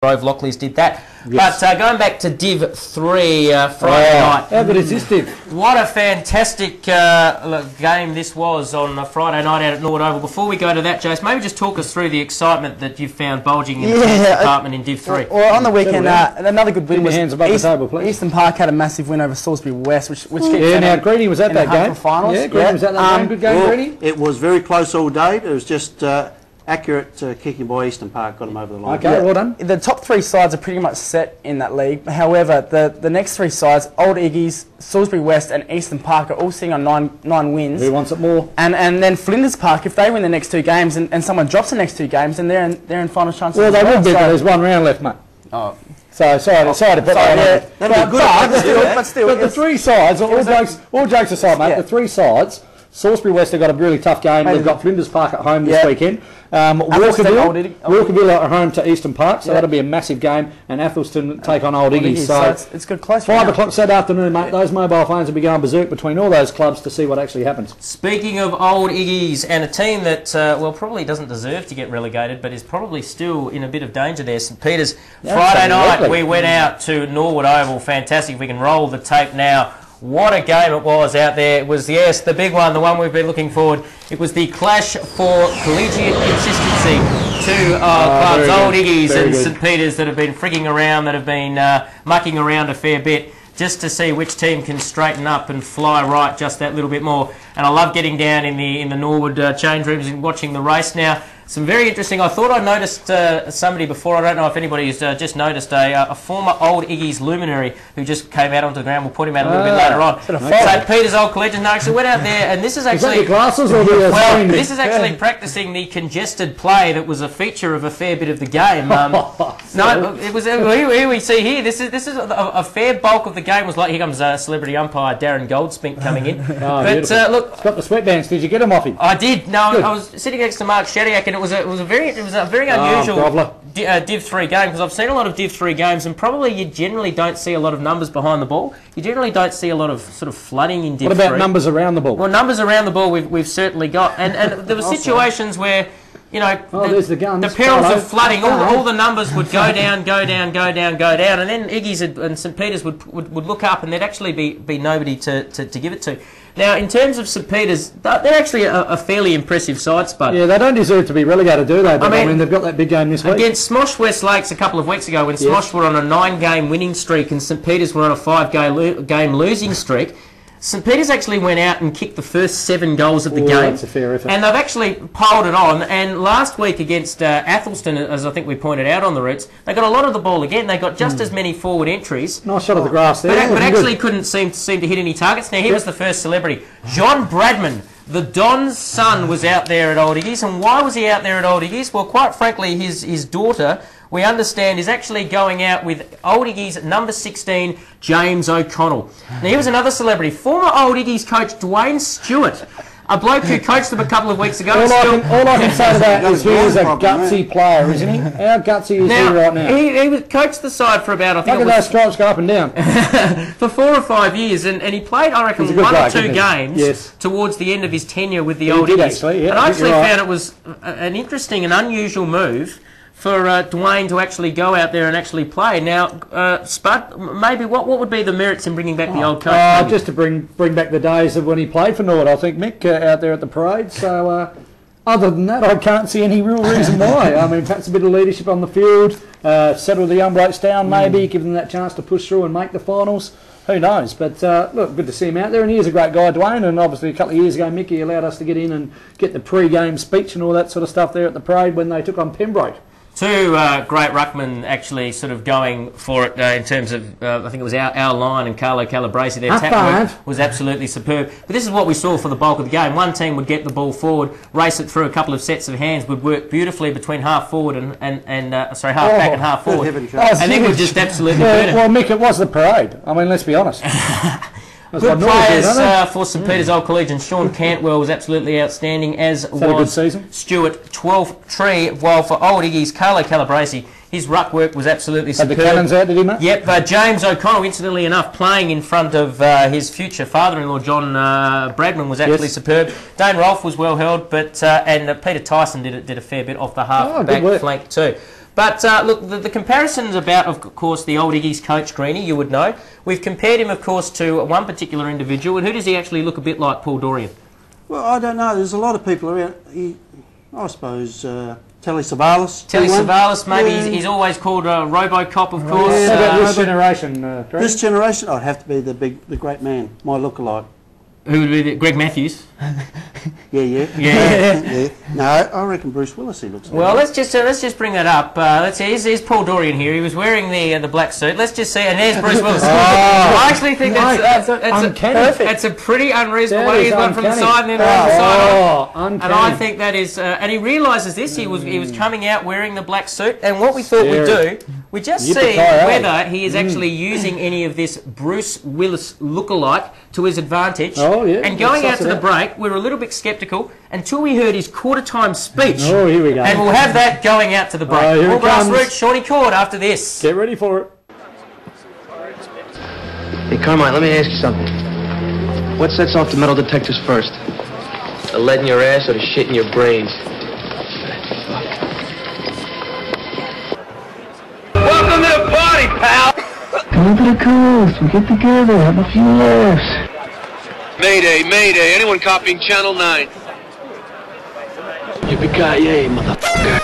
Grove Lockleys did that. Yes. But going back to Div 3 Friday night. How good is this Div? What a fantastic game this was on Friday night out at Norwood Oval. Before we go to that, Jace, maybe just talk us through the excitement that you've found bulging in the department in Div 3. Well, on the weekend, another good win was hands above the table, please. Eastern Park had a massive win over Salisbury West, which keeps now Greedy was at that game. Finals. Yeah, Greedy was at that game. Good game, Greedy. It was very close all day. It was just accurate kicking by Eastern Park got them over the line. Okay, well done. The top three sides are pretty much set in that league. However, the next three sides, Old Iggies, Salisbury West and Eastern Park, are all sitting on nine wins. Who wants it more? And then Flinders Park, if they win the next two games and someone drops the next two games, then they're in final chances. Well, they will be, but there's one round left, mate. Oh. So sorry to put that on. But still, the three sides, all jokes aside, mate, the three sides. Salisbury West have got a really tough game. They've got Flinders Park at home this weekend. Walkerville at home to Eastern Park, so that'll be a massive game. And Athelston take on Old Iggies. So it's good, close. 5 o'clock Saturday afternoon, mate. Those mobile phones will be going berserk between all those clubs to see what actually happens. Speaking of Old Iggies, and a team that well probably doesn't deserve to get relegated, but is probably still in a bit of danger there. St Peter's. Friday night we went out to Norwood Oval. Fantastic. We can roll the tape now. What a game it was out there. It was, yes, the big one, the one we've been looking forward. It was the clash for collegiate consistency. Two clubs, Old Iggies and St Peter's, that have been frigging around, that have been mucking around a fair bit, just to see which team can straighten up and fly right just that little bit more. And I love getting down in the Norwood change rooms and watching the race now. Some very interesting. I thought I noticed somebody before. I don't know if anybody's just noticed a former Old Iggies luminary who just came out onto the ground. We'll put him out a little bit later on. St Peter's Old Collegian. No, actually went out there, and this is actually glasses or this is actually practicing the congested play that was a feature of a fair bit of the game. No, it was here we see here. This is a fair bulk of the game was like, here comes celebrity umpire Darren Goldspink coming in. But look, it's got the sweatbands. Did you get them off him? I did. No, I was sitting next to Mark Shediak, and it was a very unusual Div 3 game, because I've seen a lot of Div 3 games, and probably you generally don't see a lot of numbers behind the ball. You generally don't see a lot of sort of flooding in Div 3. What about numbers around the ball? Well, numbers around the ball we've certainly got, and there were situations where, you know, the perils of flooding, all the numbers would go down, and then Iggies and St Peter's would look up, and there'd actually be nobody to give it to. Now, in terms of St Peter's, they're actually a fairly impressive side, Spud. Yeah, they don't deserve to be relegated, do they? But I mean, they've got that big game this week. Against Smosh West Lakes a couple of weeks ago, when Smosh were on a 9-game winning streak and St Peter's were on a 5-game losing streak, St Peter's actually went out and kicked the first 7 goals of the game. That's a fair effort. And they've actually piled it on. And last week against Athelston, as I think we pointed out on the routes, they got a lot of the ball again. They got just as many forward entries. Nice shot of the grass there. But actually couldn't seem to hit any targets. Now, here was the first celebrity. John Bradman, the Don's son, was out there at Old Iggies. And why was he out there at Old Iggies? Well, quite frankly, his daughter, we understand, is actually going out with Old Iggies number 16, James O'Connell. Now, he was another celebrity. Former Old Iggies coach Dwayne Stewart, a bloke who coached them a couple of weeks ago. All I can say to that is he is a gutsy player, isn't he? How gutsy is he right now? He coached the side for about, I think, look at those stripes go up and down. for 4 or 5 years, and he played, I reckon, 1 or 2 games towards the end of his tenure with the Old Iggies. And I actually found it was an interesting and unusual move for Dwayne to actually go out there and actually play. Now, Spud, maybe what would be the merits in bringing back the old coach? Just to bring back the days of when he played for Norwood, I think, Mick, out there at the parade. So, other than that, I can't see any real reason why. I mean, perhaps a bit of leadership on the field, settle the young blokes down maybe, give them that chance to push through and make the finals. Who knows? But, look, good to see him out there, and he is a great guy, Dwayne, and obviously a couple of years ago, Mickey allowed us to get in and get the pre-game speech and all that sort of stuff there at the parade when they took on Pembroke. 2 great ruckmen actually sort of going for it in terms of, I think it was our line and Carlo Calabresi. Their tap work was absolutely superb. But this is what we saw for the bulk of the game. One team would get the ball forward, race it through a couple of sets of hands, would work beautifully between half forward half back and half forward. And then would just absolutely burn it. Well, Mick, it was the parade. I mean, let's be honest. Good players for St Peter's Old Collegian. Sean Cantwell was absolutely outstanding, as was Stuart 12-3, while for Old Iggies, Carlo Calabresi, his ruck work was absolutely superb. Had the cannons out, did he, mate? Yep, James O'Connell, incidentally enough, playing in front of his future father-in-law, John Bradman, was actually superb. Dane Rolfe was well held, but and Peter Tyson did a fair bit off the half-back flank too. But look, the comparison's about, of course, the old Iggies coach, Greenie, you would know. We've compared him, of course, to one particular individual. And who does he actually look a bit like, Paul Dorian? Well, I don't know. There's a lot of people around. I suppose Telly Savalas. Telly Savalas, maybe he's always called RoboCop, of course. How about this generation? This generation, I'd have to be the great man, my lookalike. Who would be Greg Matthews? Yeah. No, I reckon Bruce Willis he looks like. Well, let's just bring that up. Let's see. Here's Paul Dorian here. He was wearing the black suit. Let's just see. And there's Bruce Willis. I actually think that's a pretty unreasonable way. He's one from the side and then one from the side on. And I think that is. And he realises this. He was coming out wearing the black suit. And what we thought we'd do, we just see whether he is actually using any of this Bruce Willis lookalike to his advantage. And going out to the break, we were a little bit sceptical until we heard his quarter-time speech. Oh, here we go. And we'll have that going out to the break. All grassroots, Shawnee Court after this. Get ready for it. Hey, Carmine, let me ask you something. What sets off the metal detectors first? The lead in your ass or the shit in your brains? Welcome to the party, pal! Come to the coast, we get together, have a few laughs. Mayday, mayday, anyone copying Channel 9? Yippee-ki-yay, motherfucker.